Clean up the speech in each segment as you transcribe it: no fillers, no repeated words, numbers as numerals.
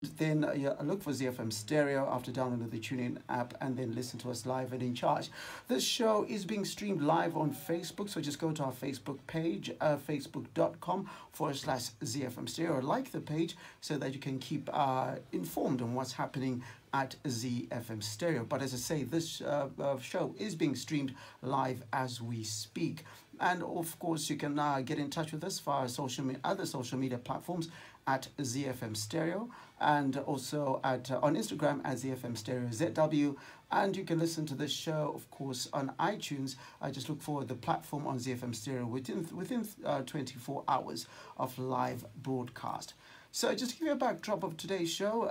then look for ZFM Stereo after downloading the TuneIn app, and then listen to us live and in charge. This show is being streamed live on Facebook, so just go to our Facebook page, facebook.com/ZFM Stereo. Like the page so that you can keep informed on what's happening at ZFM Stereo. But as I say, this show is being streamed live as we speak. And of course, you can get in touch with us via other social media platforms at ZFM Stereo, and also on Instagram at ZFM Stereo ZW. And you can listen to this show, of course, on iTunes. I just look for the platform on ZFM Stereo within 24 hours of live broadcast. So just to give you a backdrop of today's show,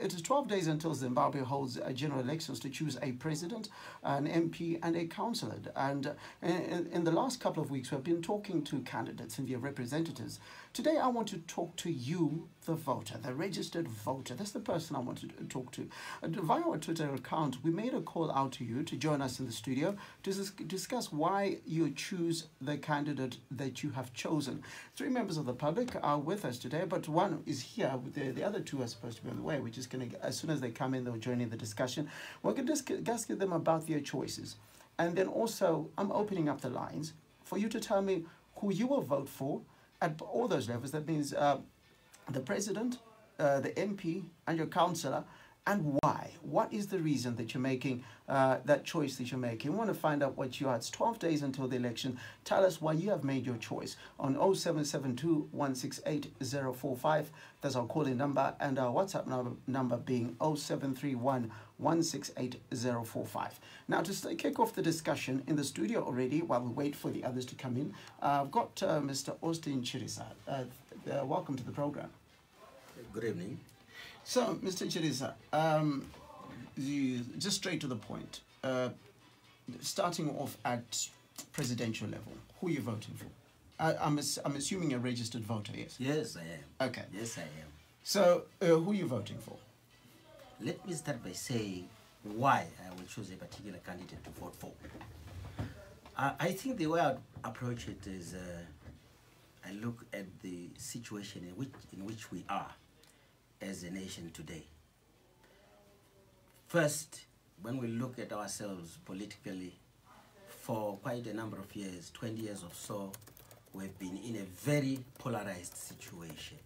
it is 12 days until Zimbabwe holds general elections to choose a president, an MP and a councillor. And in the last couple of weeks, we've been talking to candidates and their representatives. Today, I want to talk to you, the voter, the registered voter. That's the person I want to talk to. Via our Twitter account, we made a call out to you to join us in the studio to discuss why you choose the candidate that you have chosen. 3 members of the public are with us today, but one is here. The other 2 are supposed to be on the way. We're just going to, as soon as they come in, they'll join in the discussion. We're going to discuss with them about their choices. And then also, I'm opening up the lines for you to tell me who you will vote for at all those levels. That means the president, the MP, and your councillor, and why. What is the reason that you're making that choice that you're making? We want to find out what you are. It's 12 days until the election. Tell us why you have made your choice on 0772 168 045. That's our calling number, and our WhatsApp number being 0731 168 045. Now, to kick off the discussion in the studio already, while we wait for the others to come in, I've got Mr. Austin Chirisa. Welcome to the program. Good evening. So, Mr. Chirisa, just straight to the point, starting off at presidential level, who are you voting for? I'm assuming you're a registered voter, yes? Yes, I am. Okay. Yes, I am. So, who are you voting for? Let me start by saying why I will choose a particular candidate to vote for. I think the way I approach it is I look at the situation in which we are as a nation today. First, when we look at ourselves politically, for quite a number of years, 20 years or so, we've been in a very polarized situation.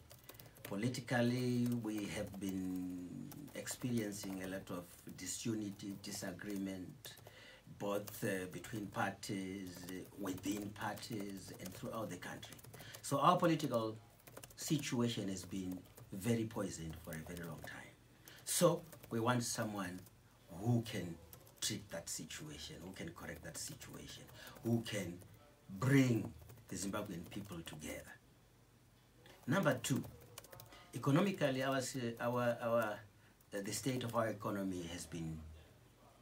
Politically, we have been experiencing a lot of disunity, disagreement, both between parties, within parties, and throughout the country. So our political situation has been very poisoned for a very long time. So we want someone who can treat that situation, who can correct that situation, who can bring the Zimbabwean people together. Number 2, economically, the state of our economy has been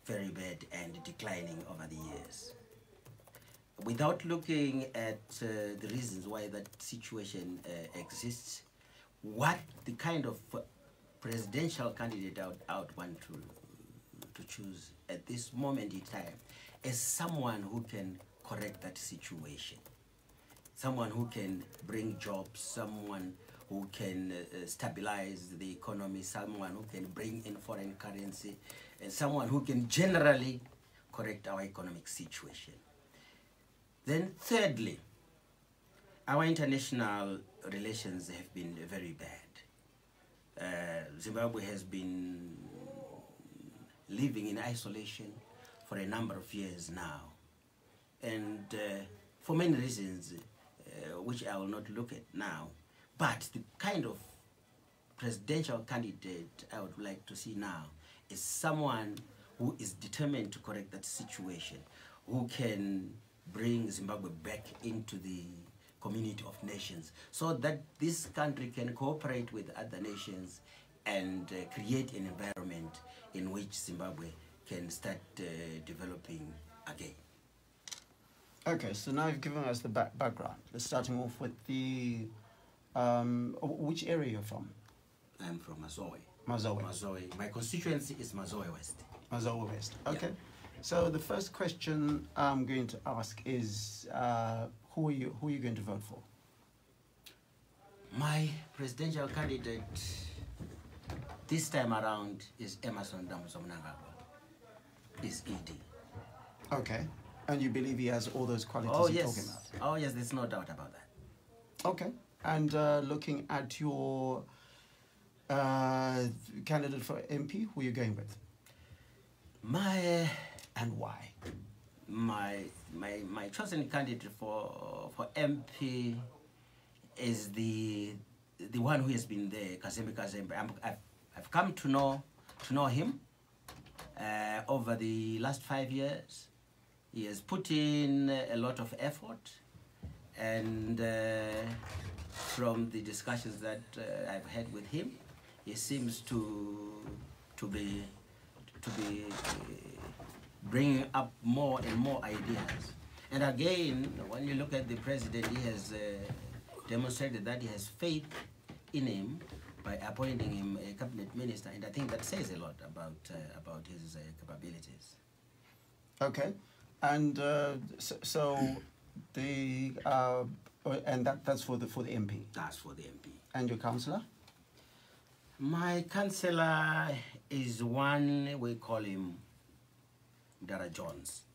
very bad and declining over the years. Without looking at the reasons why that situation exists, what the kind of presidential candidate I would want to choose at this moment in time is someone who can correct that situation, someone who can bring jobs, someone who can stabilize the economy, someone who can bring in foreign currency, and someone who can generally correct our economic situation. Then thirdly, our international relations have been very bad. Zimbabwe has been living in isolation for a number of years now, and for many reasons which I will not look at now. But the kind of presidential candidate I would like to see now is someone who is determined to correct that situation, who can bring Zimbabwe back into the community of nations so that this country can cooperate with other nations and create an environment in which Zimbabwe can start developing again. Okay, so now you've given us the background. Let's starting off with the which area you're from? I'm from Mazoe. Mazoe. Mazoe. My constituency is Mazoe West. Mazoe West. Okay. Yeah. So the first question I'm going to ask is who are you going to vote for? My presidential candidate this time around is Emerson Damuzomnangagwa, is ED. Okay. And you believe he has all those qualities you're talking about? Oh, yes, there's no doubt about that. Okay. And looking at your candidate for MP, who are you going with? And why? My chosen candidate for MP is the one who has been there, Kazembe Kazembe. I've come to know him over the last 5 years. He has put in a lot of effort, and from the discussions that I've had with him, he seems to be bringing up more and more ideas. And again, when you look at the president, he has demonstrated that he has faith in him by appointing him a cabinet minister, and I think that says a lot about his capabilities. Okay. And so the and that's for the MP. That's for the MP. And your councillor? My councillor is one, we call him Dara Jones.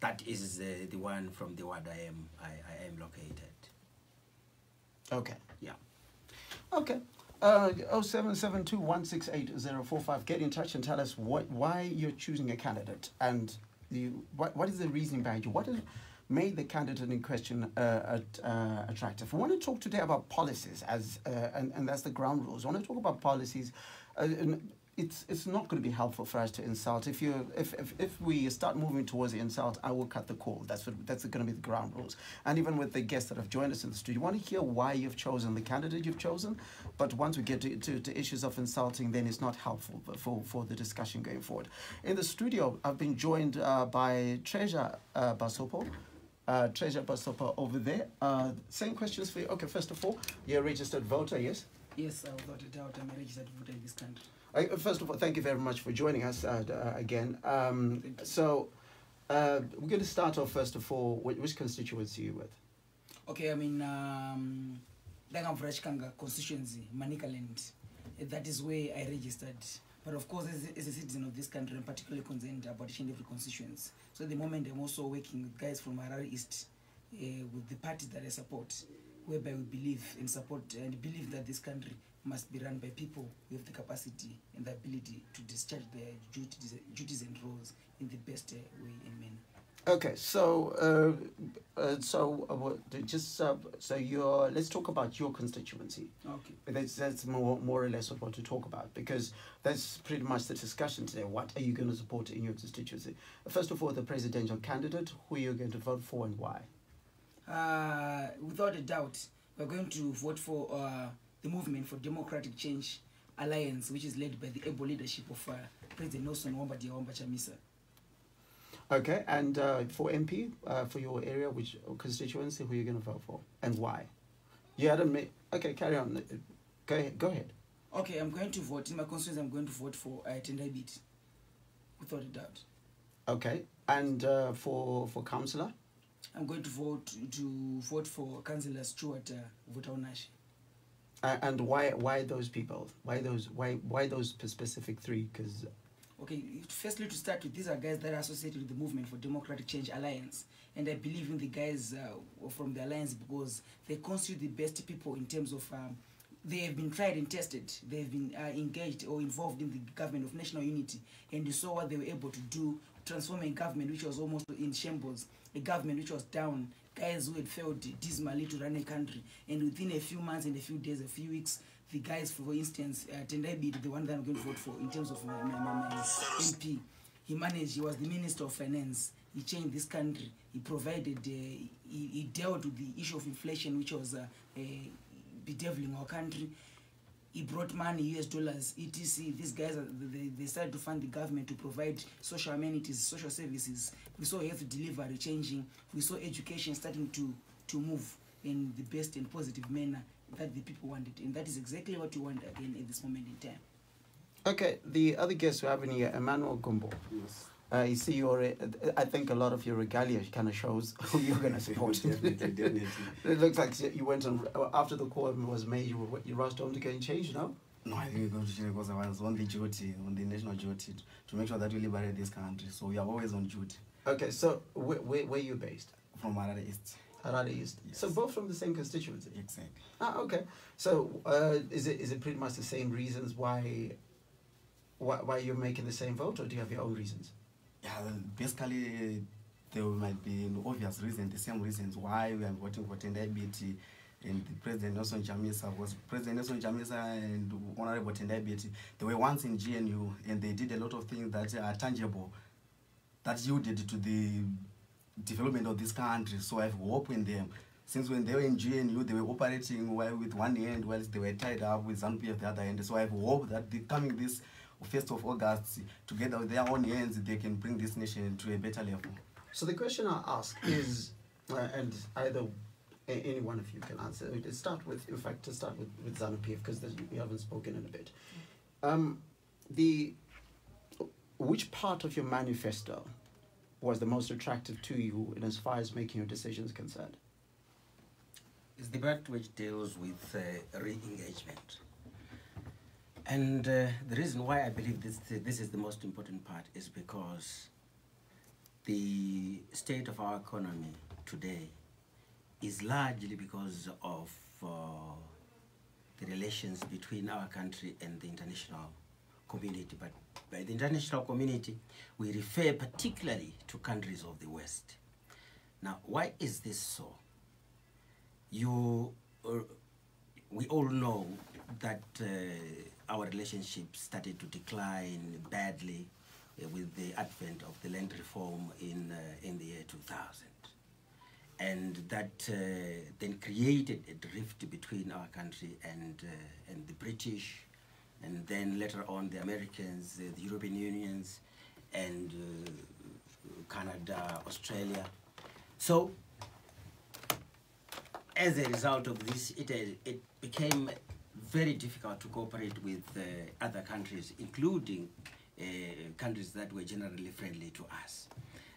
That is the one from the ward I am located. Okay. Yeah. Okay. 0772168045. Get in touch and tell us why you're choosing a candidate, and what is the reasoning behind you. What has made the candidate in question attractive? We want to talk today about policies, and that's the ground rules. I want to talk about policies. It's not going to be helpful for us to insult. If we start moving towards the insult, I will cut the call. That's going to be the ground rules. And even with the guests that have joined us in the studio, you want to hear why you've chosen the candidate you've chosen. But once we get to issues of insulting, then it's not helpful for the discussion going forward. In the studio, I've been joined by Treasure Basopo. Treasure Basopo over there. Same questions for you. Okay, first of all, you're a registered voter, yes? Yes, without a doubt, I'm a registered voter in this country. First of all, thank you very much for joining us again. So we're going to start off, first of all, which constituency are you with? Okay, I mean, Dagamvrashkanga constituency, Manicaland. That is where I registered. But of course, as a citizen of this country, I'm particularly concerned about each and every constituency. So at the moment, I'm also working with guys from Harare East, with the party that I support, whereby we believe and support and believe that this country must be run by people who have the capacity and the ability to discharge their duties and roles in the best way and manner. Okay, so let's talk about your constituency. Okay. That's more or less what I want to talk about, because that's pretty much the discussion today. What are you going to support in your constituency? First of all, the presidential candidate, who are you going to vote for and why? Without a doubt, we're going to vote for the Movement for Democratic Change Alliance, which is led by the able leadership of President Nelson Wambadi Chamisa. Okay, and for MP, for your area, which constituency, who are you going to vote for and why? You hadn't made. Okay, carry on. Go ahead. Okay, I'm going to vote in my constituency. I'm going to vote for Tendai Beat, without a doubt. Okay, and for councillor, I'm going to vote for Councillor Stuart Vutaunashi. And why those people? Why those specific three? Because okay, firstly, to start with, these are guys that are associated with the Movement for Democratic Change Alliance, and I believe in the guys from the alliance because they constitute the best people in terms of they have been tried and tested. They have been engaged or involved in the government of national unity, and you saw what they were able to do, transform a government which was almost in shambles, a government which was down, guys who had failed dismally to run a country, and within a few months and a few days, a few weeks, the guys, for instance, Tendai Beat, the one that I'm going to vote for in terms of my MP, he was the Minister of Finance. He changed this country. He provided, he dealt with the issue of inflation, which was bedeviling our country. He brought money, US dollars, etc. These guys, they started to fund the government to provide social amenities, social services. We saw health delivery changing. We saw education starting to move in the best and positive manner that the people wanted. And that is exactly what we want again at this moment in time. Okay, the other guest we have in here, Emmanuel Gumbo. Yes. You see, I think a lot of your regalia kind of shows who you're going to support. Definitely. It looks like you went on, after the call was made, you rushed home to get changed, no? No, I think we go to Chile because I was on the duty, on the national duty, to make sure that we liberate this country. So we are always on duty. Okay, so where are you based? From Harare East. Harare East. Yes. So both from the same constituency? Exactly. Ah, okay. So is it pretty much the same reasons why you're making the same vote, or do you have your own reasons? Yeah, basically there might be obvious reasons, the same reasons why we are voting for Tendai BT and the President Nelson Chamisa. Was President Nelson Chamisa and Honorable Tendai BT, they were once in GNU and they did a lot of things that are tangible, that yielded to the development of this country. So I have hope in them. Since when they were in GNU, they were operating with one hand whilst they were tied up with ZANU-PF at the other end. So I have hope that coming this 1st of August, together with their own hands, they can bring this nation to a better level. So the question I ask is, and either any one of you can answer. To start with ZANU-PF, because you haven't spoken in a bit. Which part of your manifesto was the most attractive to you in as far as making your decisions concerned? It's the part which deals with re-engagement. And the reason why I believe this is the most important part is because the state of our economy today is largely because of the relations between our country and the international community. But by the international community, we refer particularly to countries of the West. Now, why is this so? We all know that our relationship started to decline badly with the advent of the land reform in the year 2000. And that then created a drift between our country and the British, and then later on the Americans, the European Unions, and Canada, Australia. So as a result of this, it became very difficult to cooperate with other countries, including countries that were generally friendly to us.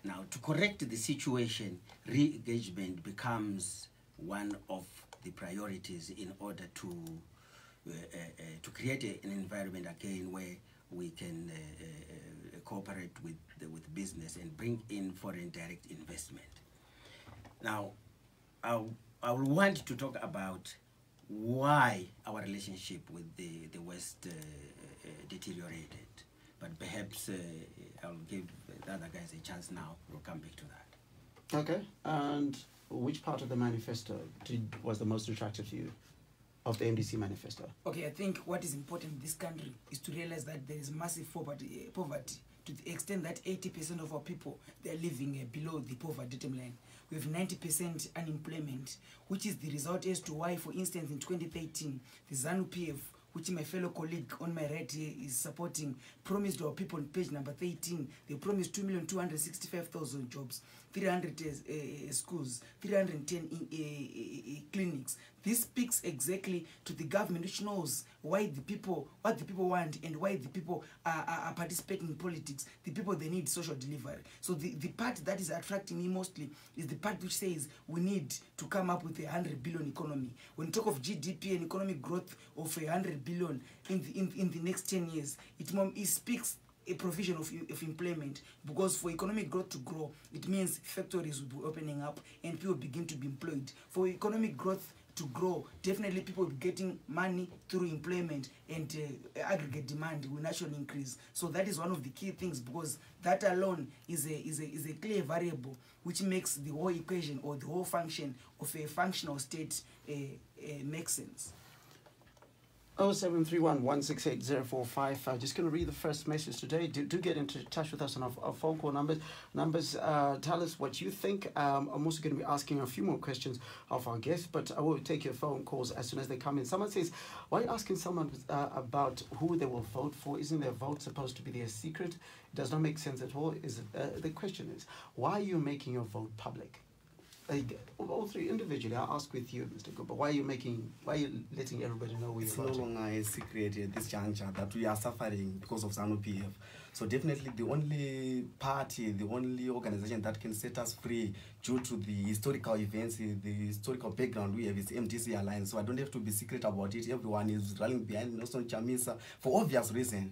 Now, to correct the situation, re-engagement becomes one of the priorities in order to create an environment again where we can cooperate with business and bring in foreign direct investment. Now, I will want to talk about why our relationship with the West deteriorated. But perhaps I'll give the other guys a chance now. We'll come back to that. Okay. And which part of the manifesto was the most attractive to you, of the MDC manifesto? Okay, I think what is important in this country is to realize that there is massive poverty to the extent that 80% of our people, they are living below the poverty line. We have 90% unemployment, which is the result as to why, for instance, in 2013, the ZANU-PF, which my fellow colleague on my right here is supporting, promised our people on page number 13, they promised 2,265,000 jobs, 300 schools, 310 clinics. This speaks exactly to the government, which knows why what the people want, and why the people are participating in politics. The people, they need social delivery. So the part that is attracting me mostly is the part which says we need to come up with a 100 billion economy. When you talk of GDP and economic growth of 100 billion in the next 10 years, it speaks a provision of employment, because for economic growth to grow, it means factories will be opening up and people begin to be employed. For economic growth to grow, definitely people will be getting money through employment, and aggregate demand will naturally increase. So that is one of the key things, because that alone is a clear variable which makes the whole equation or the whole function of a functional state make sense. 0731 168 045. I'm just going to read the first message today. Do get into touch with us on our phone call numbers. Tell us what you think. I'm also going to be asking a few more questions of our guests, but I will take your phone calls as soon as they come in. Someone says, why are you asking someone about who they will vote for? Isn't their vote supposed to be their secret? It does not make sense at all. The question is, why are you making your vote public? like, all three individually, I'll ask with you, Mr. Cooper, why are you letting everybody know where It's you're no voting? longer a secret at this juncture that we are suffering because of ZANU-PF. So definitely the only party, the only organization that can set us free due to the historical events, the historical background we have is MDC Alliance. So I don't have to be secret about it. Everyone is rallying behind Nelson Chamisa for obvious reasons.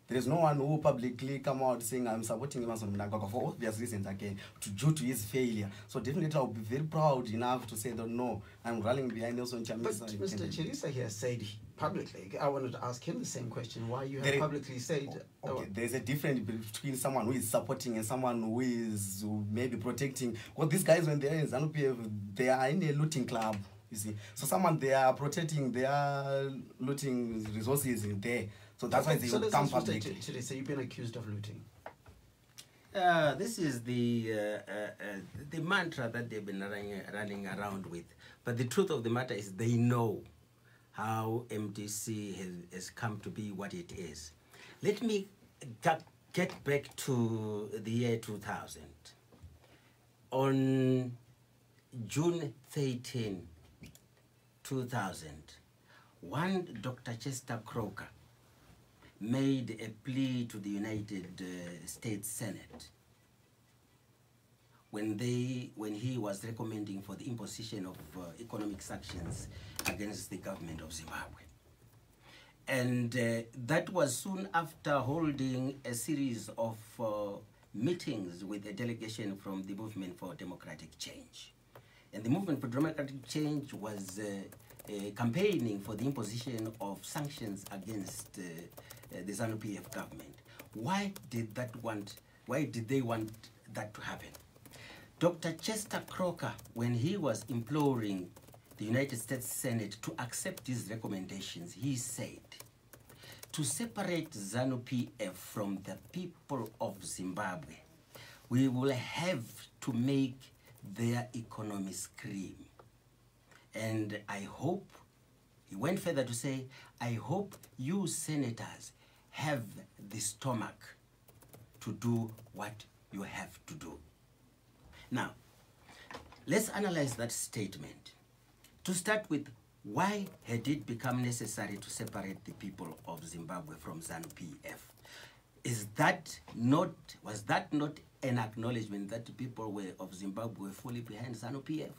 There is no one who publicly come out saying I'm supporting Emerson Mnangagwa for obvious reasons again, due to his failure. So definitely I'll be very proud enough to say that no, I'm rallying behind Nelson Chamisa. But Mr. Chirisa here said publicly, I wanted to ask him the same question, why you have publicly said... Okay, there's a difference between someone who is supporting and someone who is maybe protecting. Well, these guys, when they're in ZANU-PF, they are in a looting club, you see. So someone, they are protecting, they are looting resources in there. So that's why they so come public. So you've been accused of looting. This is the mantra that they've been running around with. But the truth of the matter is they know how MDC has come to be what it is. Let me get back to the year 2000. On June 13, 2000, one Dr. Chester Croker made a plea to the United States Senate when he was recommending for the imposition of economic sanctions against the government of Zimbabwe. And that was soon after holding a series of meetings with a delegation from the Movement for Democratic Change. And the Movement for Democratic Change was campaigning for the imposition of sanctions against the ZANU-PF government. Why did they want that to happen? Dr. Chester Croker, when he was imploring the United States Senate to accept his recommendations, he said, to separate ZANU-PF from the people of Zimbabwe, we will have to make their economy scream. And I hope, he went further to say, I hope you senators have the stomach to do what you have to do. Now, let's analyze that statement. To start with, why had it become necessary to separate the people of Zimbabwe from ZANU-PF? Was that not an acknowledgement that the people of Zimbabwe were fully behind ZANU-PF?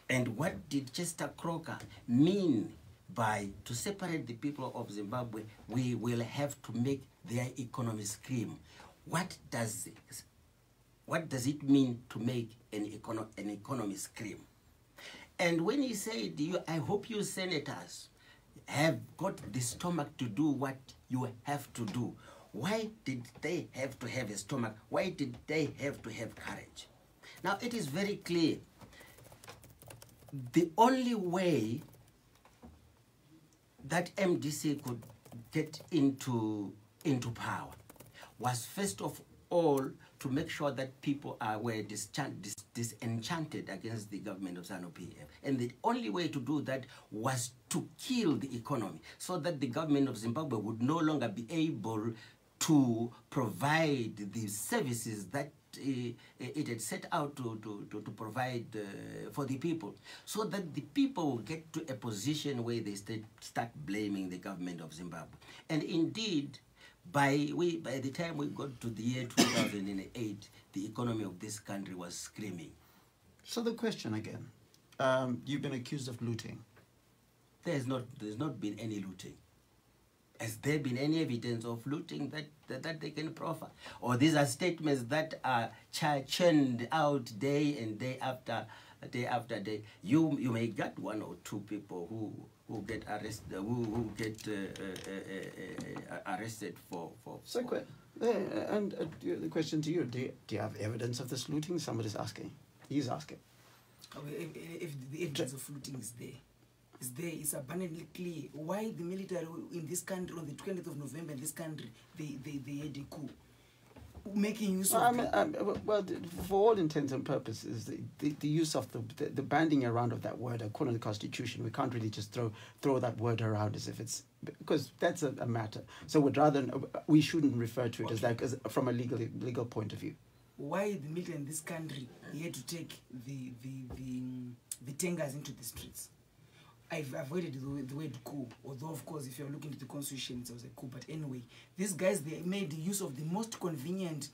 And what did Chester Croker mean by to separate the people of Zimbabwe, we will have to make their economy scream? What does it mean to make an economy scream? And when he said, I hope you senators have got the stomach to do what you have to do, why did they have to have a stomach? Why did they have to have courage? Now, it is very clear. The only way that MDC could get into power was, first of all, to make sure that people were disenchanted against the government of ZANU-PF. And the only way to do that was to kill the economy, so that the government of Zimbabwe would no longer be able to provide the services that it had set out to provide for the people, so that the people will get to a position where they start blaming the government of Zimbabwe. And indeed, by the time we got to the year 2008, the economy of this country was screaming. So the question again, you've been accused of looting. There's not been any looting. Has there been any evidence of looting that they can proffer? Or these are statements that are churned out day and day after day. You may get one or two people who get arrested, who get arrested for. So, and the question to you: do you have evidence of this looting? Somebody's asking. He's asking. If the evidence of looting is there, it's abundantly clear why the military in this country on the 20th of November in this country they had a coup, making use of well, for all intents and purposes, the use of the banding around of that word according to the Constitution, we can't really just throw that word around as if it's, because that's a matter. So we shouldn't refer to it as that, as from a legal point of view. why the military in this country had to take the tangers into the streets. I've avoided the word coup, although of course if you're looking at the constitution it was a coup, but anyway, these guys, they made use of the most convenient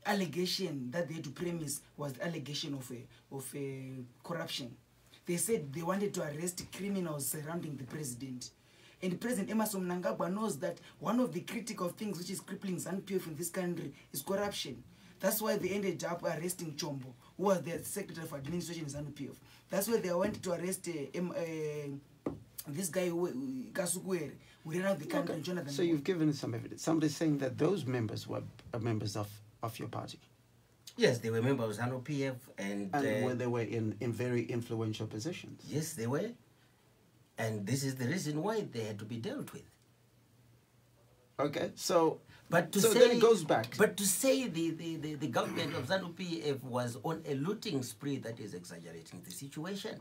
allegation that they had to premise was the allegation of a corruption. They said they wanted to arrest criminals surrounding the president. And President Emerson Mnangagwa knows that one of the critical things which is crippling ZANU-PF in this country is corruption. That's why they ended up arresting Chombo, who was the Secretary for Administration in ZANU-PF. That's why they went to arrest this guy, Kasukwere, who ran out the country. Okay. Jonathan. So you've given some evidence. Somebody's saying that those members were members of your party. Yes, they were members of ZANU-PF and they were in very influential positions. yes, they were. And this is the reason why they had to be dealt with. Okay, so But to so say, then it goes back. But to say the government of ZANU-PF was on a looting spree, that is exaggerating the situation.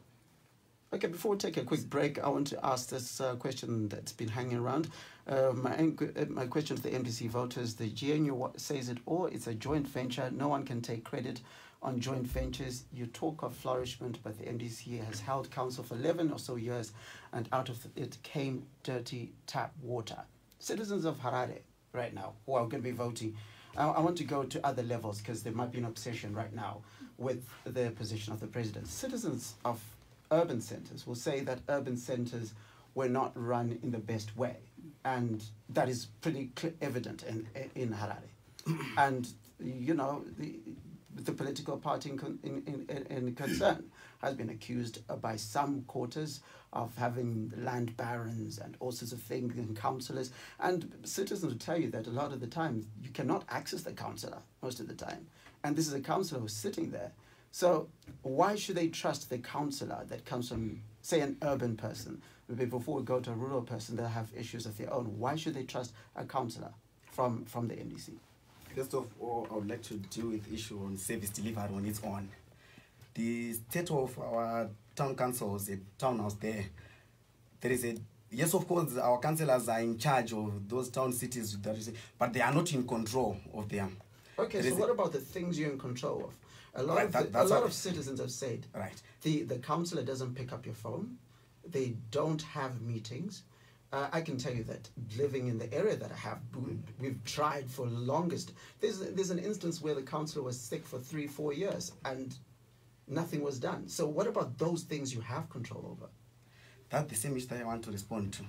Okay, before we take a quick break, I want to ask this question that's been hanging around. My question to the MDC voters: the GNU says it all. It's a joint venture. No one can take credit on joint ventures. You talk of flourishment, but the MDC has held council for 11 or so years, and out of it came dirty tap water. Citizens of Harare right now who are going to be voting, I want to go to other levels because there might be an obsession right now with the position of the president. Citizens of urban centers will say that urban centers were not run in the best way, and that is pretty evident in Harare. And you know, the political party in concern has been accused by some quarters of having land barons and all sorts of things, and councillors. And citizens will tell you that a lot of the time you cannot access the councillor most of the time. And this is a councillor who's sitting there. So why should they trust the councillor that comes from, say, an urban person? Before we go to a rural person that have issues of their own, why should they trust a councillor from the MDC? First of all, I would like to deal with the issue on service delivery on its own. The state of our town councils, the townhouse there is a, yes, of course, our councillors are in charge of those town cities, but they are not in control of them. Okay, so what about the things you're in control of? A lot of citizens have said the councillor doesn't pick up your phone, they don't have meetings. I can tell you that living in the area that I have, we've tried for the longest. There's an instance where the councillor was sick for 3-4 years and nothing was done. So what about those things you have control over? That's the same issue that I want to respond to.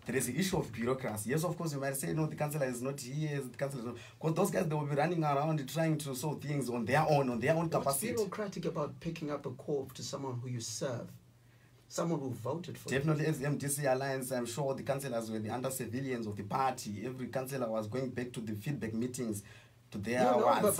There is the issue of bureaucracy. Yes, of course, you might say, no, the councillor is not here, the councillor is not. Because those guys, they will be running around trying to solve things on their own capacity. What's bureaucratic about picking up a call to someone who you serve? Someone who voted for Definitely, as the MDC Alliance, I'm sure the councillors were the under surveillance of the party. Every councillor was going back to the feedback meetings to their wards.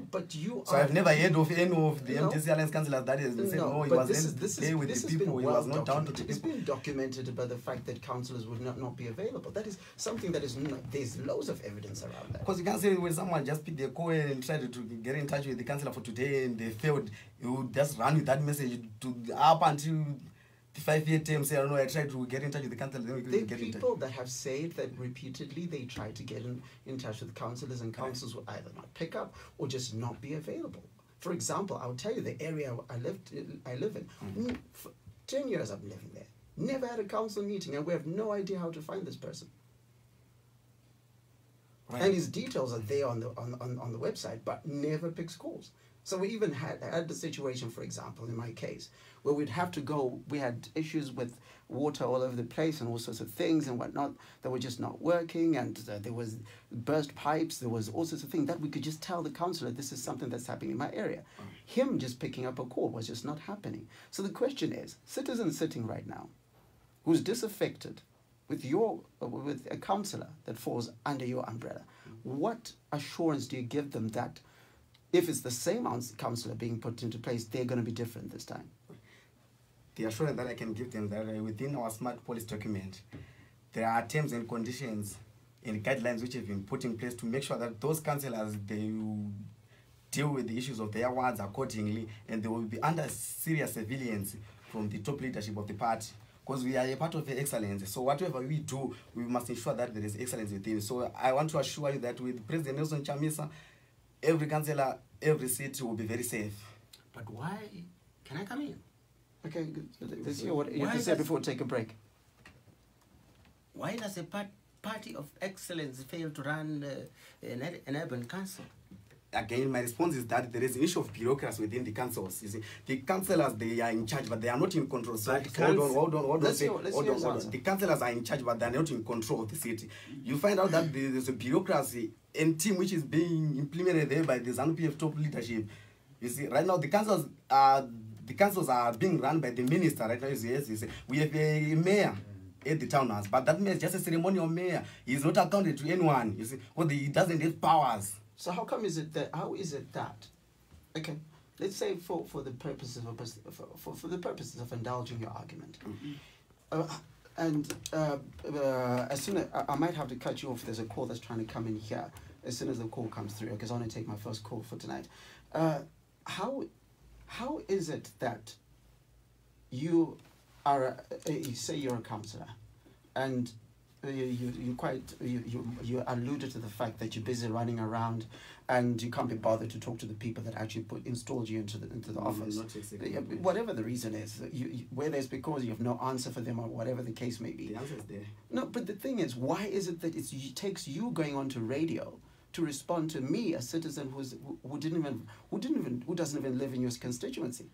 But you so I've never heard of any of the MDC Alliance councillors that has been saying, no, he was there with the people, he was not down to the people. It's been documented by the fact that councillors would not be available. That is something that is not, there's loads of evidence around that. Because you can't say when someone just picked their call and tried to get in touch with the councillor for today and they failed, you would just run with that message to up until the 5-year term, say, I don't know, I tried to get in touch with the councillor. There are people that have said that repeatedly they tried to get in touch with councillors, and councillors will either not pick up or just not be available. For example, I'll tell you the area I live in. For 10 years I've been living there. Never had a council meeting, and we have no idea how to find this person. Right. And his details are there on the website, but never picks calls. So we even had the situation, for example, in my case, where we'd have to go, we had issues with water all over the place and all sorts of things and whatnot that were just not working, and there was burst pipes, there was all sorts of things that we could just tell the councillor, this is something that's happening in my area. Him just picking up a call was just not happening. So the question is, citizens sitting right now who's disaffected with a councillor that falls under your umbrella, what assurance do you give them that if it's the same councillor being put into place, they're going to be different this time? The assurance that I can give them that within our smart policy document, there are terms and conditions and guidelines which have been put in place to make sure that those councillors, they will deal with the issues of their wards accordingly, and they will be under serious surveillance from the top leadership of the party. Because we are a part of the excellence. So whatever we do, we must ensure that there is excellence within. So I want to assure you that with President Nelson Chamisa, every councillor, every seat will be very safe. But why? Can I come in? Okay, good. Let's hear what you have Why to say does- before we take a break. Why does a party of excellence fail to run an urban council? Again, my response is that there is an issue of bureaucracy within the councils. You see, the councillors, they are in charge, but they are not in control. So But hold on. Let's hear his answer. The councillors are in charge, but they are not in control of the city. You find out that there's a bureaucracy and team which is being implemented there by the ZANU-PF top leadership. You see, right now the councils are being run by the minister. Right now, yes, you see, we have a mayor at the town house, but that mayor is just a ceremonial mayor. He is not accounted to anyone. You see, because he doesn't have powers. So how is it that, okay, let's say for the purposes of for the purposes of indulging your argument, as soon as I might have to cut you off, there's a call that's trying to come in here. As soon as the call comes through, because I want to take my first call for tonight. How is it that you are you say you're a councillor, and you alluded to the fact that you're busy running around and you can't be bothered to talk to the people that actually installed you into the office. Not exactly. Whatever the reason is, whether it's because you have no answer for them or whatever the case may be. The answer is there. No, but the thing is, why is it that it takes you going onto radio to respond to me, a citizen who doesn't even live in your constituency?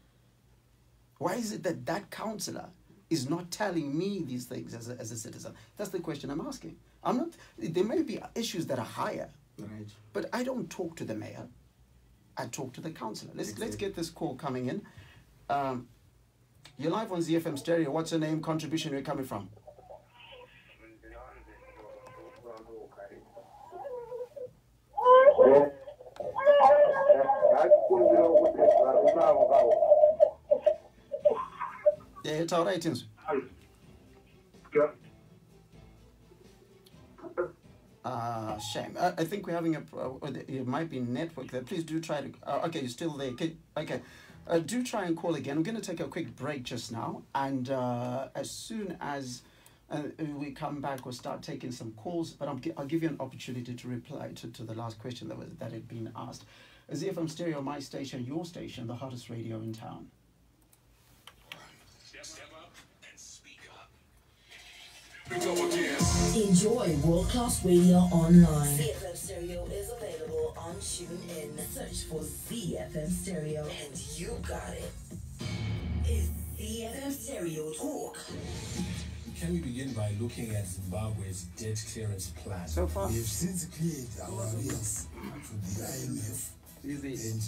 Why is it that councillor is not telling me these things as a citizen? That's the question I'm asking. I'm not. There may be issues that are higher, Right. but I don't talk to the mayor. I talk to the councillor. Let's get this call coming in. You're live on Zifm Stereo. What's your name? Contribution you're coming from? Yeah, it's all right. Shame. I think we're having it might be network there. Please do try to. Okay, you're still there. Okay. Do try and call again. We're going to take a quick break just now, and as soon as we come back, we'll start taking some calls. But I'll give you an opportunity to reply to the last question that had been asked. Zifm Stereo, my station, your station, the hottest radio in town. Step up and speak up. Enjoy world-class radio online. ZFM Stereo is available on TuneIn. Search for ZFM Stereo and you got it. It's ZFM Stereo Talk. Can we begin by looking at Zimbabwe's debt clearance plan? So far, We have since cleared our arrears to the IMF, and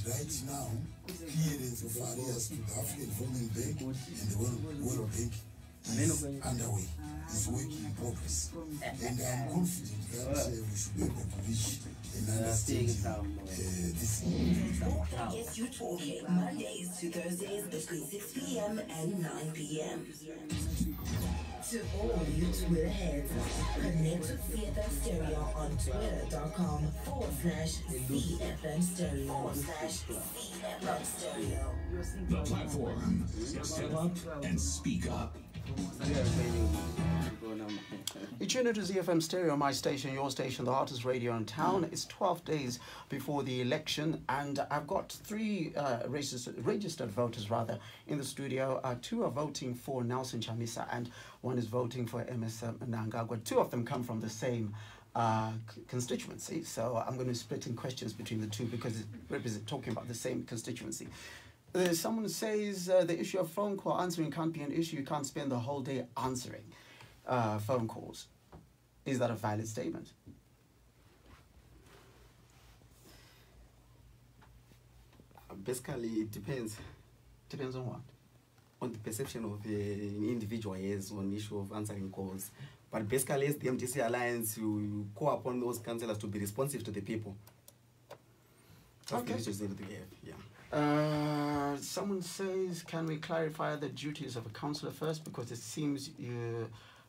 right now, clearance of arrears to the African Development Bank and the World Bank is underway. It's work in progress. And I'm confident that we should be able to reach an understanding this year. Talk that gets you talking. Mondays to Thursdays between 6 p.m. and 9 p.m. To all you Twitter heads, connect with ZFM Stereo on twitter.com/ZFM Stereo /ZFM Stereo. The platform. Step up and speak up. you tune into ZFM Stereo, my station, your station, the hottest radio in town. It's 12 days before the election, and I've got three registered voters rather in the studio. Two are voting for Nelson Chamisa, and one is voting for MS Nangagwa. Two of them come from the same constituency, so I'm going to split in questions between the two because it's talking about the same constituency. Someone says the issue of phone call answering can't be an issue. You can't spend the whole day answering phone calls. Is that a valid statement? Basically, it depends. Depends on what? On the perception of an individual has on the issue of answering calls. But basically, as the MDC Alliance, you call upon those councillors to be responsive to the people. That's Okay. the issues that we have, yeah. Someone says, can we clarify the duties of a councillor first? Because it seems you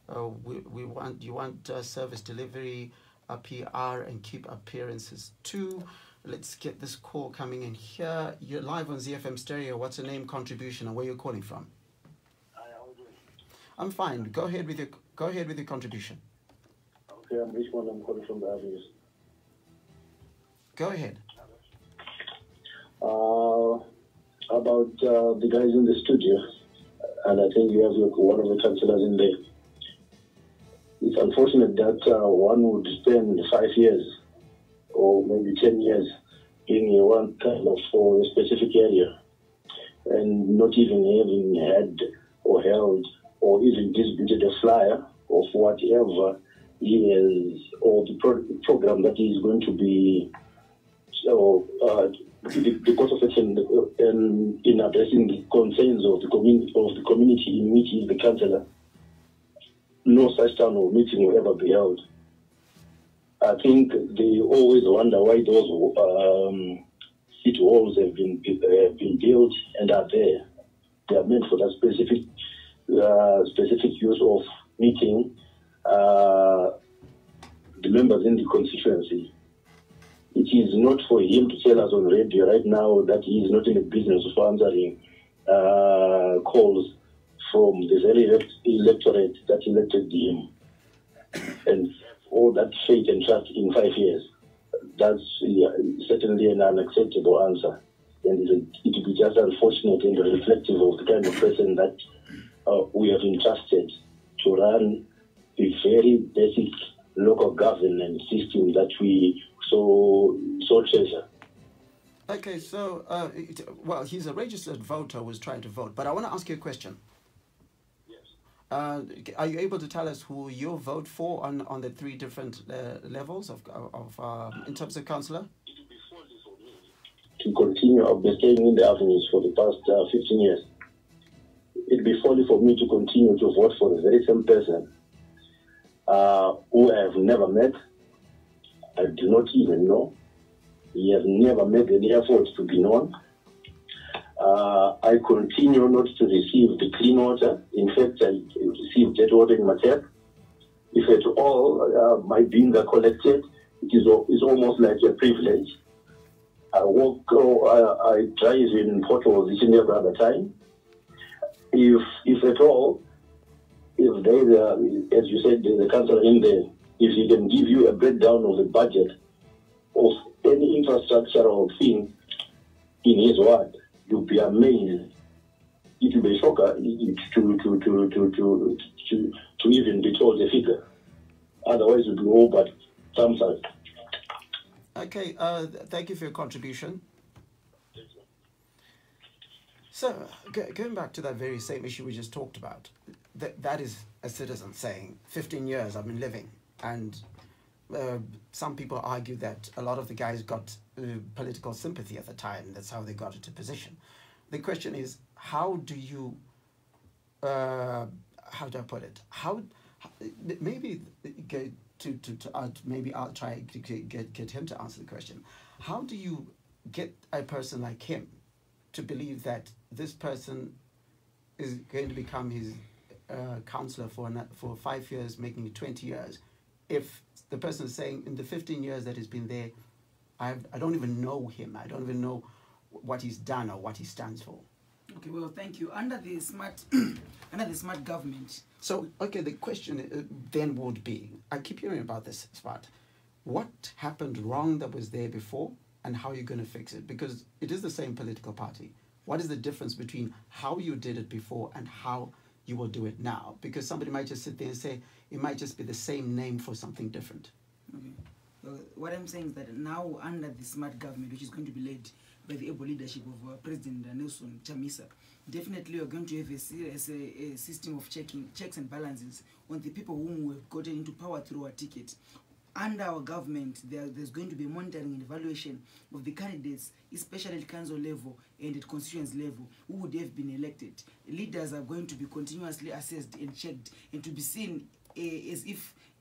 want service delivery, PR, and keep appearances too. Let's get this call coming in here. You're live on ZFM Stereo. What's your name, contribution, and where you're calling from? I'm fine. Go ahead with your contribution. Okay, I'm Richmond. I'm calling from the Avenues. Go ahead. About the guys in the studio, and I think you have one of the councillors in there. It's unfortunate that one would spend 5 years or maybe 10 years in one kind of for a specific area and not even having had or held or even distributed a flyer of whatever he has or the program that he is going to be the course of action in addressing the concerns of the community in which he is the councillor. No such kind of meeting will ever be held. I think they always wonder why those city halls have been built and are there. They are meant for that specific use of meeting the members in the constituency. It is not for him to tell us on radio right now that he is not in the business of answering calls from the very electorate that elected him. And all that faith and trust in 5 years, that's certainly an unacceptable answer. And it would be just unfortunate and reflective of the kind of person that we have entrusted to run the very basic local governance system that we so treasure. Okay, so, well, he's a registered voter who's trying to vote, but I want to ask you a question. Yes. Are you able to tell us who you'll vote for on the 3 different levels of in terms of councillor? It will be folly for me to continue. I've been staying in the avenues for the past 15 years. It will be folly for me to continue to vote for the very same person who I have never met. I do not even know. He has never made any effort to be known. I continue not to receive the clean water. In fact, I receive dead water in my tap. If at all my bins are collected, it's almost like a privilege. I drive in potholes each and every other time. If at all, if there is, as you said, there's a councillor in there, if he can give you a breakdown of the budget of any infrastructure or thing in his ward, you'll be amazed. It will be a shocker to even be told a figure. Otherwise, it will be all but some side. Okay, thank you for your contribution. So, going back to that very same issue we just talked about, that is a citizen saying, 15 years I've been living, and some people argue that a lot of the guys got political sympathy at the time. That's how they got into position. The question is, how do you, how do I put it? Maybe maybe I'll try to get him to answer the question. How do you get a person like him to believe that this person is going to become his councillor for 5 years, making it 20 years, if the person is saying in the 15 years that he's been there, I don't even know him, I don't even know what he's done or what he stands for? Okay, well, thank you. Under the smart government. So, okay, the question then would be, I keep hearing about this smart. What happened wrong that was there before, and how are you going to fix it? Because it is the same political party. What is the difference between how you did it before and how you will do it now? Because somebody might just sit there and say, it might just be the same name for something different. Okay. What I'm saying is that now under the smart government, which is going to be led by the able leadership of President Nelson Chamisa, definitely we're going to have a system of checks and balances on the people whom we've gotten into power through our ticket. Under our government, there's going to be monitoring and evaluation of the candidates, especially at council level and at constituency level, who would have been elected. Leaders are going to be continuously assessed and checked and to be seen as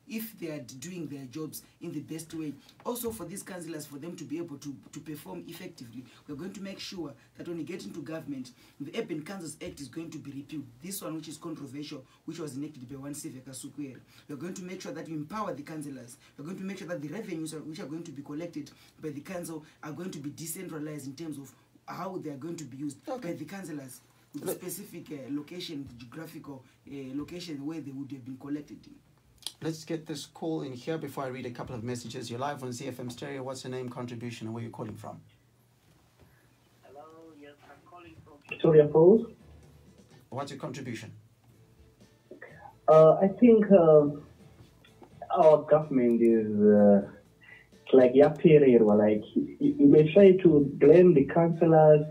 if they are doing their jobs in the best way. Also for these councillors, for them to be able to perform effectively, we're going to make sure that when we get into government, the Urban Councils Act is going to be repealed. This one, which is controversial, which was enacted by one Siveka Sukwere. We're going to make sure that we empower the councillors. We're going to make sure that the revenues which are going to be collected by the council are going to be decentralized in terms of how they are going to be used by the councillors, with a specific location, geographical location where they would have been collected in. Let's get this call in here before I read a couple of messages. You're live on ZFM Stereo. What's your name, contribution, and where you're calling from? Victoria Falls. What's your contribution? I think our government is like like you may try to blame the councillors,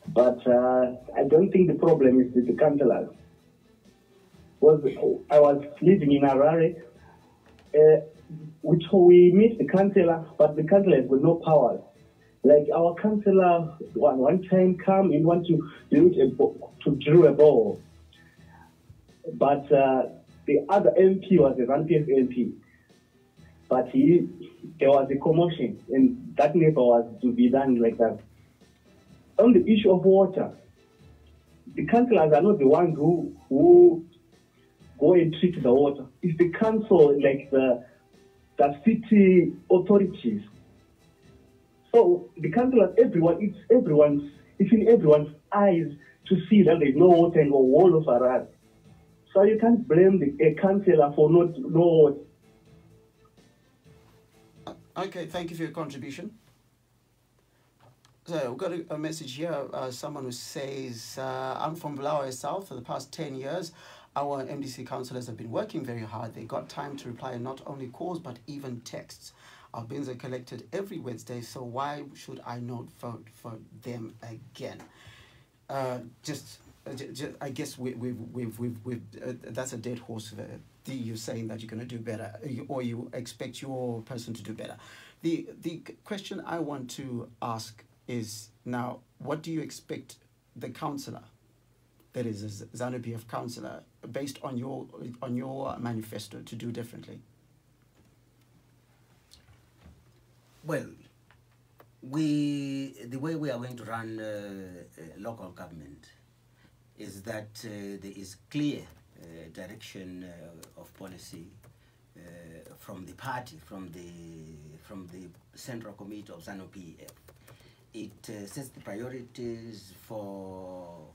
but I don't think the problem is with the councillors. I was living in Harare, which we meet the councillor, but the councillors with no powers. Like our councillor one time come and want to drill a ball, but the other MP was a RANPF MP, but there was a commotion and that never was to be done like that. On the issue of water, the councillors are not the ones who go and treat the water. It's the council, like the city authorities. So the councillors, it's in everyone's eyes to see that there's no water in the whole of Harare. So you can't blame a councillor for no water. Okay, thank you for your contribution. So we've got a message here, someone who says, I'm from Bulawayo South. For the past 10 years, our MDC councillors have been working very hard. They got time to reply not only calls, but even texts. Our bins are collected every Wednesday, so why should I not vote for them again? Just I guess that's a dead horse. You're saying that you're going to do better, or you expect your person to do better. The question I want to ask is now, what do you expect the councillor, that is a ZANU-PF councillor, based on your manifesto, to do differently? Well, the way we are going to run local government is that there is clear direction of policy from the party, from the Central Committee of ZANU-PF. It sets the priorities for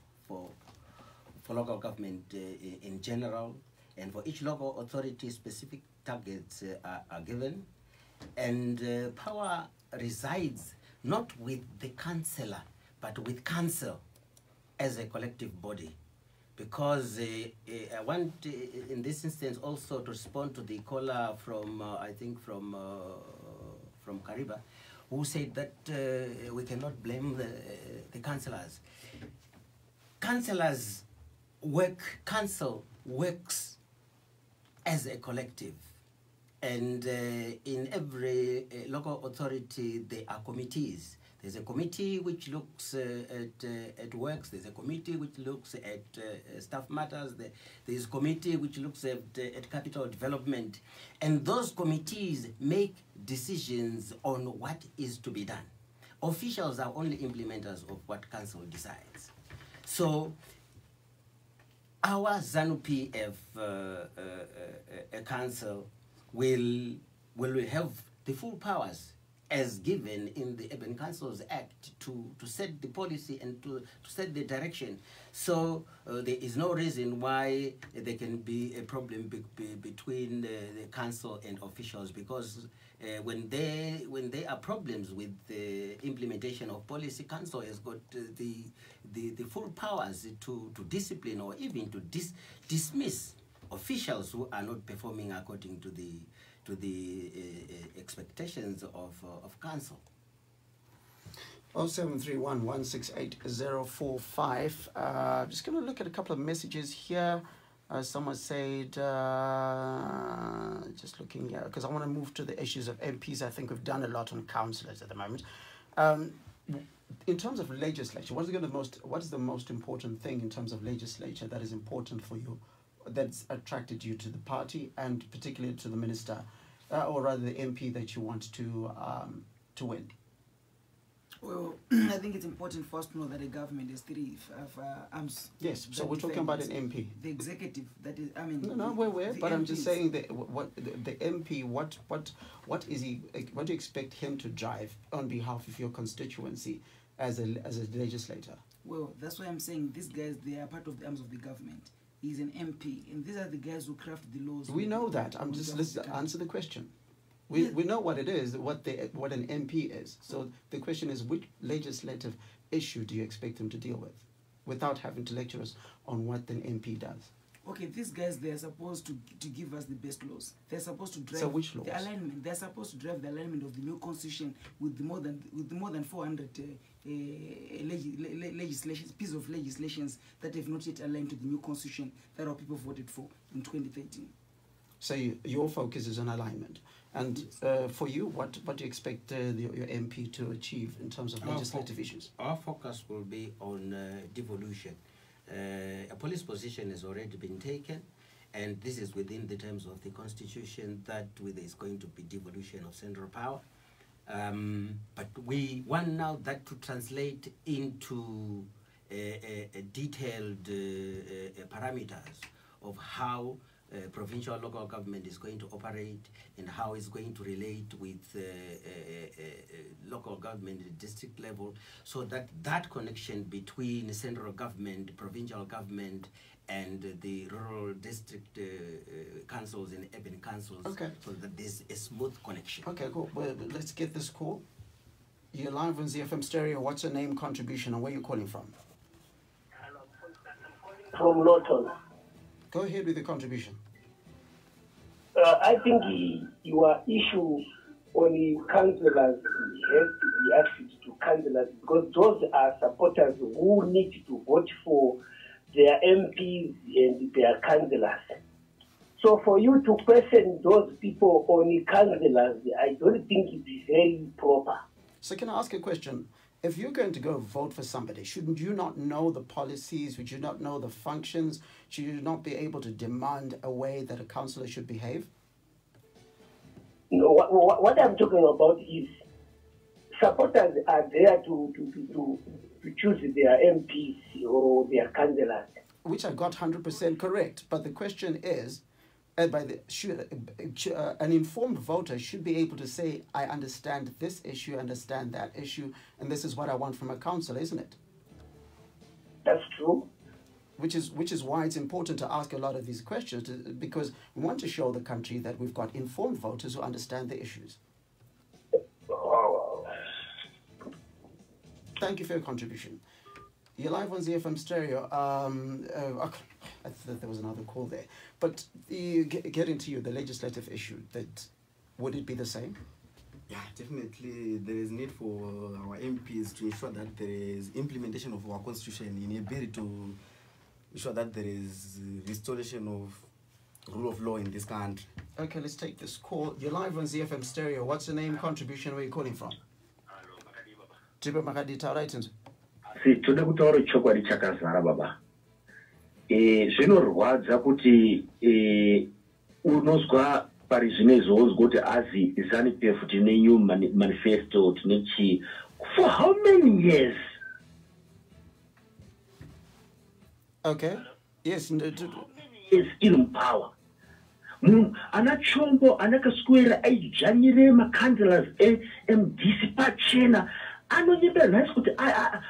local government in general, and for each local authority specific targets are given, and power resides not with the councillor but with council as a collective body. Because I want in this instance also to respond to the caller from I think from Kariba, who said that we cannot blame the councillors. Council works as a collective, and in every local authority there are committees. There's a committee which looks at works. There's a committee which looks at staff matters. There's a committee which looks at capital development. And those committees make decisions on what is to be done. Officials are only implementers of what council decides. So our ZANU-PF council will have the full powers as given in the Urban Councils Act to set the policy and to set the direction. So there is no reason why there can be a problem between the council and officials, because when there are problems with the implementation of policy, council has got the full powers to discipline or even to dismiss officials who are not performing according to the expectations of council. 0731 168 045. Just going to look at a couple of messages here. Someone said, just looking here, because I want to move to the issues of MPs. I think we've done a lot on councillors at the moment. In terms of legislature, what is the most important thing in terms of legislature that is important for you, that's attracted you to the party, and particularly to the minister, or rather the MP that you want to win? Well, I think it's important for us to know that a government is three arms. Yes, so we're talking about an MP. The executive, that is, I mean. No, we're but MPs. I'm just saying that the MP, what is he? What do you expect him to drive on behalf of your constituency as a legislator? Well, that's why I'm saying these guys, they are part of the arms of the government. He's an MP, and these are the guys who craft the laws. We know that. I'm just listening. Answer the question. We know what it is, what an MP is. So the question is, which legislative issue do you expect them to deal with, without having to lecture us on what an MP does? Okay, these guys, they're supposed to give us the best laws. They're supposed to drive which laws? The alignment. They're supposed to drive the alignment of the new constitution with the more than 400 legislations, pieces of legislations that have not yet aligned to the new constitution that our people voted for in 2013. So your focus is on alignment. And for you, what do you expect your MP to achieve in terms of legislative issues? Our focus will be on devolution. A police position has already been taken, and this is within the terms of the constitution that there is going to be devolution of central power. But we want now that to translate into detailed parameters of how provincial local government is going to operate and how it's going to relate with local government at the district level, so that that connection between central government, provincial government, and the rural district councils and urban councils, so that there's a smooth connection. Okay, cool. Well, let's get this call. You're live on ZFM Stereo. What's your name, contribution, and where are you calling from? From Lawton. Go ahead with the contribution. I think your issue on the councillors has to be asked to councillors, because those are supporters who need to vote for their MPs and their councillors. So for you to question those people on the councillors, I don't think it's very proper. So can I ask a question? If you're going to go vote for somebody, shouldn't you not know the policies? Should you not know the functions? Should you not be able to demand a way that a councillor should behave? No, what I'm talking about is supporters are there to choose their MPs or their councillors. Which I got 100% correct. But the question is, an informed voter should be able to say, I understand this issue, understand that issue, and this is what I want from a councillor, isn't it? That's true. Which is why it's important to ask a lot of these questions, because we want to show the country that we've got informed voters who understand the issues. Thank you for your contribution. You're live on ZFM Stereo. I thought there was another call there. But getting to you, the legislative issue, that would it be the same? Yeah, definitely there is need for our MPs to ensure that there is implementation of our constitution in a bid to ensure that there is restoration of rule of law in this country. Okay, let's take this call. You're live on ZFM Stereo. What's the name, contribution, where are you calling from? Tipe Makadi, right? Si toda kutaura chokwadi chakazara baba. Zvinorwadza kuti unozwa pari zvine izvozvo kuti azi ZANU-PF tine new manifesto tine chi. For how many years? Okay. Yes. Is in power. Ana chombo anakaswera aijanyire makandilas MDC pachena. Anonyebera nhasi kuti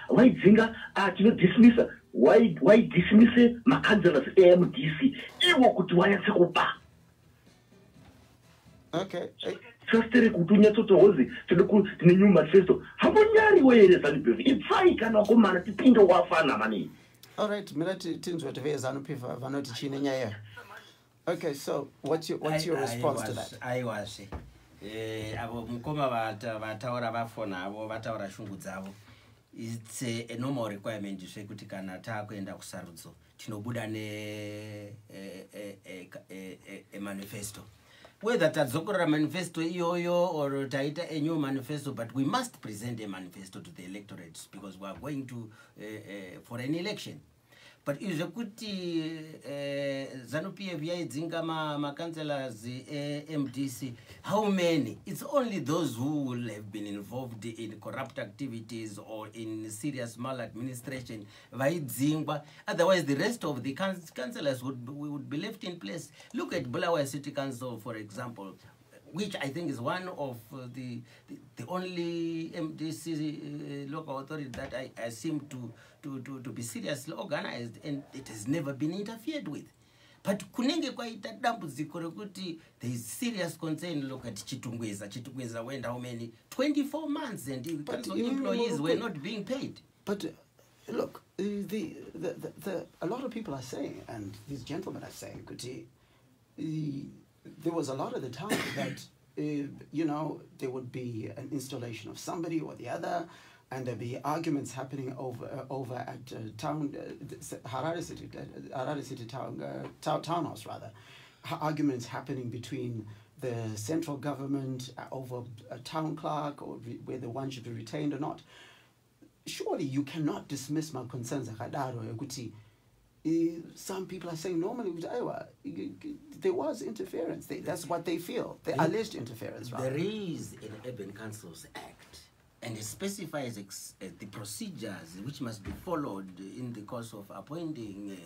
waidzinga tinodismissa. Why dismiss makandilas MDC? Iwo kuti wayatse kupa. Okay. Sastere kuti unyatsotohozi tine new manifesto. Hamonyari were ZANU-PF. Ipfai kana wakomana tipinde wafana mani. All right, okay, so what's your response to that? I was avo mukoma vataura vafona avo vataura shungu dzavo. It's a normal requirement zvekuti kana takuenda kusarudzo tinobuda ne manifesto. Whether tadzokorera manifesto iyoyo or taita a new manifesto, but we must present a manifesto to the electorates because we are going to for an election. But is kuti ZANU-PF yaidzinga ma-councillors MDC, how many? It's only those who will have been involved in corrupt activities or in serious maladministration. Otherwise, the rest of the councillors would be left in place. Look at Bulawayo City Council, for example, which I think is one of the only MDC local authority that I seem to be seriously organized, and it has never been interfered with. but kunenge kwaita dambudziko rekuti there is serious concern. Look at Chitungweza went how many 24 months and the council employees were not being paid. But look, a lot of people are saying, and these gentlemen are saying, Kuti, there was a lot of the time that you know, there would be an installation of somebody or the other, and there'd be arguments happening over at Harare City Townhouse rather, arguments happening between the central government over a town clerk or whether one should be retained or not. Surely you cannot dismiss my concerns. Some people are saying normally there was interference. That's what they feel. The alleged interference. Right? There is an Urban Councils Act, and it specifies the procedures which must be followed in the course of appointing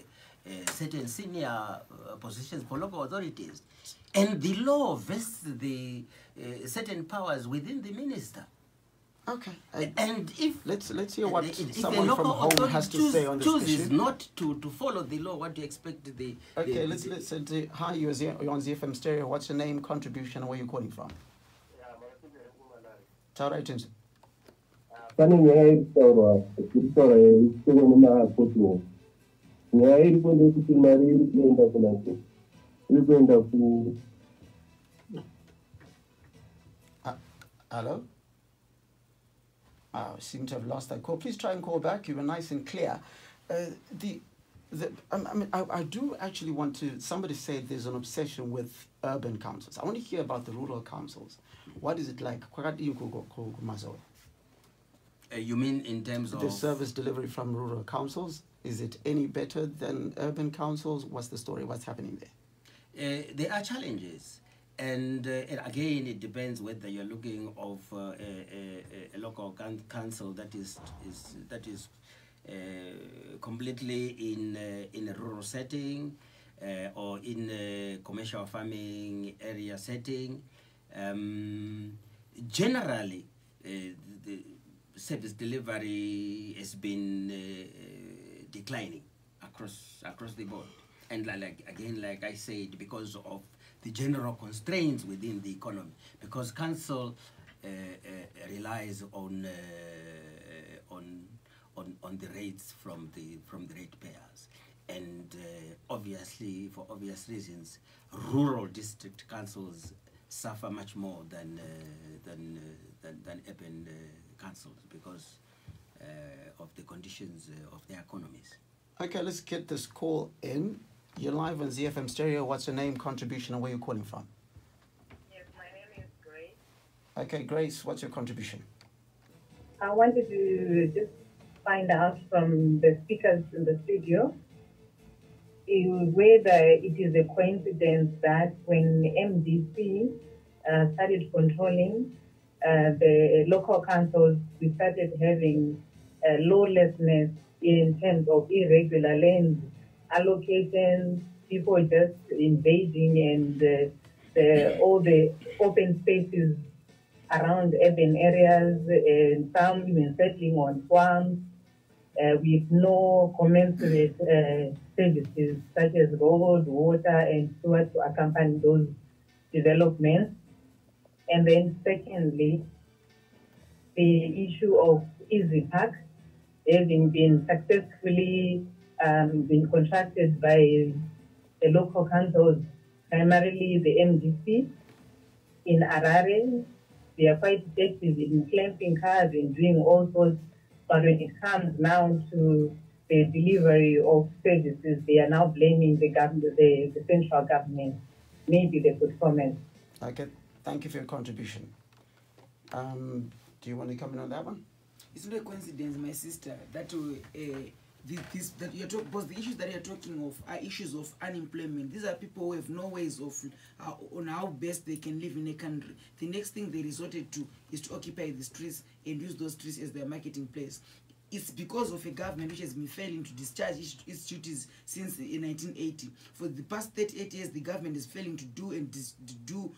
certain senior positions for local authorities. And the law vests the certain powers within the minister. Okay. And if let's hear what someone from home has to say on this chooses issue. not to follow the law, what do you expect the... Okay, let's say, hi, you're on Zifm Stereo. What's your name, contribution, and where you're calling from? Tauraitin's. Hello? I seem to have lost that call. Please try and call back. You were nice and clear. I do actually want to... Somebody said there's an obsession with urban councils. I want to hear about the rural councils. What is it like? You mean in terms of... The service delivery from rural councils? Is it any better than urban councils? What's the story? What's happening there? There are challenges. And again, it depends whether you're looking of a local council that is completely in a rural setting or in a commercial farming area setting. Generally, the service delivery has been declining across the board, and like I said, because of the general constraints within the economy, because council relies on the rates from the ratepayers, and obviously, for obvious reasons, rural district councils suffer much more than urban councils because of the conditions of their economies. Okay, let's get this call in. You're live on ZFM Stereo. What's your name, contribution, and where you're calling from? Yes, my name is Grace. Okay, Grace, what's your contribution? I wanted to just find out from the speakers in the studio whether it is a coincidence that when MDC started controlling the local councils, we started having lawlessness in terms of irregular land allocations, people just invading, and all the open spaces around urban areas, and some even settling on farms with no commensurate services such as road, water, and sewer to accompany those developments. And then secondly, the issue of Easy Park having been successfully been contracted by the local councils, primarily the MDC in Harare. They are quite effective in clamping cars and doing all sorts, but when it comes now to the delivery of services, they are now blaming the government, the central government. Maybe they could comment. Okay, thank you for your contribution. Do you want to comment on that one? It's not a coincidence, my sister, that because the issues that you're talking of are issues of unemployment. These are people who have no ways of on how best they can live in a country. The next thing they resorted to is to occupy the streets and use those streets as their marketing place. It's because of a government which has been failing to discharge its duties since 1980. For the past 38 years, the government is failing to do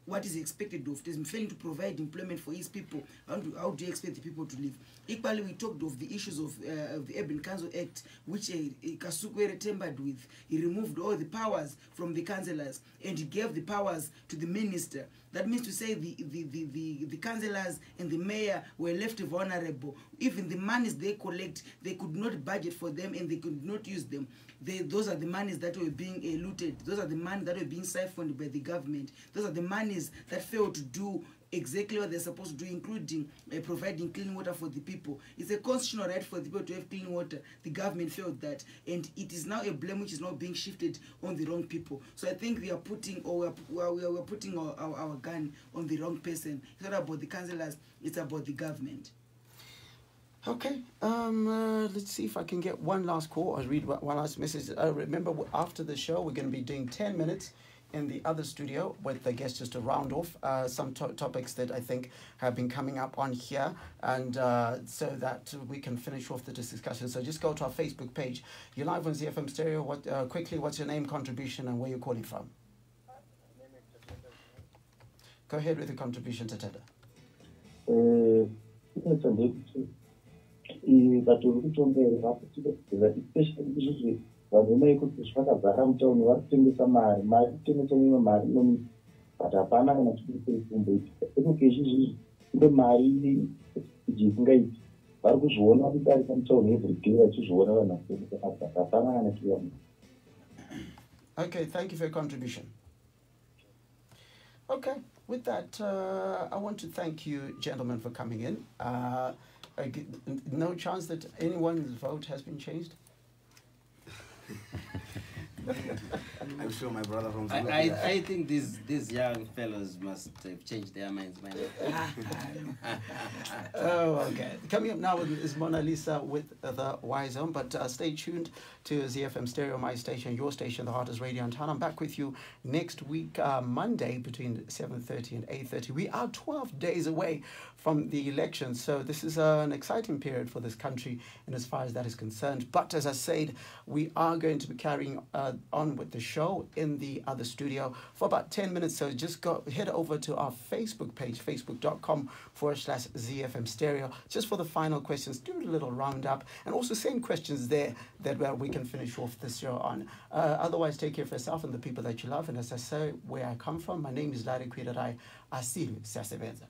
what is expected of them, failing to provide employment for his people. How do you expect the people to live? Equally, we talked of the issues of the Urban Council Act, which Kasukwere tampered with. He removed all the powers from the councillors and he gave the powers to the minister. That means to say the councillors and the mayor were left vulnerable. Even the monies they collect, they could not budget for them and they could not use them. Those are the monies that were being looted. Those are the money that were being siphoned by the government. Those are the monies that failed to do exactly what they're supposed to do, including providing clean water for the people. It's a constitutional right for the people to have clean water. The government failed that, and it is now a blame which is now being shifted on the wrong people. So I think we are putting, or we are putting our gun on the wrong person. It's not about the councillors, it's about the government. Okay, let's see if I can get one last call. I'll read one last message. Remember, after the show, we're going to be doing 10 minutes in the other studio with the guests just to round off some topics that I think have been coming up on here, and so that we can finish off the discussion. So just go to our Facebook page. You're live on ZFM Stereo. Quickly, what's your name, contribution, and where you're calling from? Go ahead with the contribution, Tatenda. Vanhu kuti zvakazara mutauni vari kutengesa mari kutengesa imwe mari inomi but hapana kana chikuikumboita ekuke izvizvi inde mari isingaiti vari kuzviona kudarika mutauni everyday vachizviona vanhu vakutengesa hapana kana chiyama. Okay, thank you for your contribution. Okay, with that, I want to thank you, gentlemen, for coming in. No chance that anyone's vote has been changed? I'm sure my brother from I think these young fellows must have changed their minds by now. Oh, okay. Coming up now is Mona Lisa with the Y Zone, but stay tuned to ZFM Stereo, my station, your station, the hardest radio in town. I'm back with you next week, Monday, between 7:30 and 8:30. We are 12 days away from the election, so this is an exciting period for this country and as far as that is concerned. But as I said, we are going to be carrying on with the show in the other studio for about 10 minutes. So just head over to our Facebook page, facebook.com/ZFM Stereo, just for the final questions. Do a little roundup and also send questions there that we can finish off this show on. Otherwise, take care of yourself and the people that you love. And as I say, where I come from, my name is Larry Kwidarai. Asili Siyasebenza.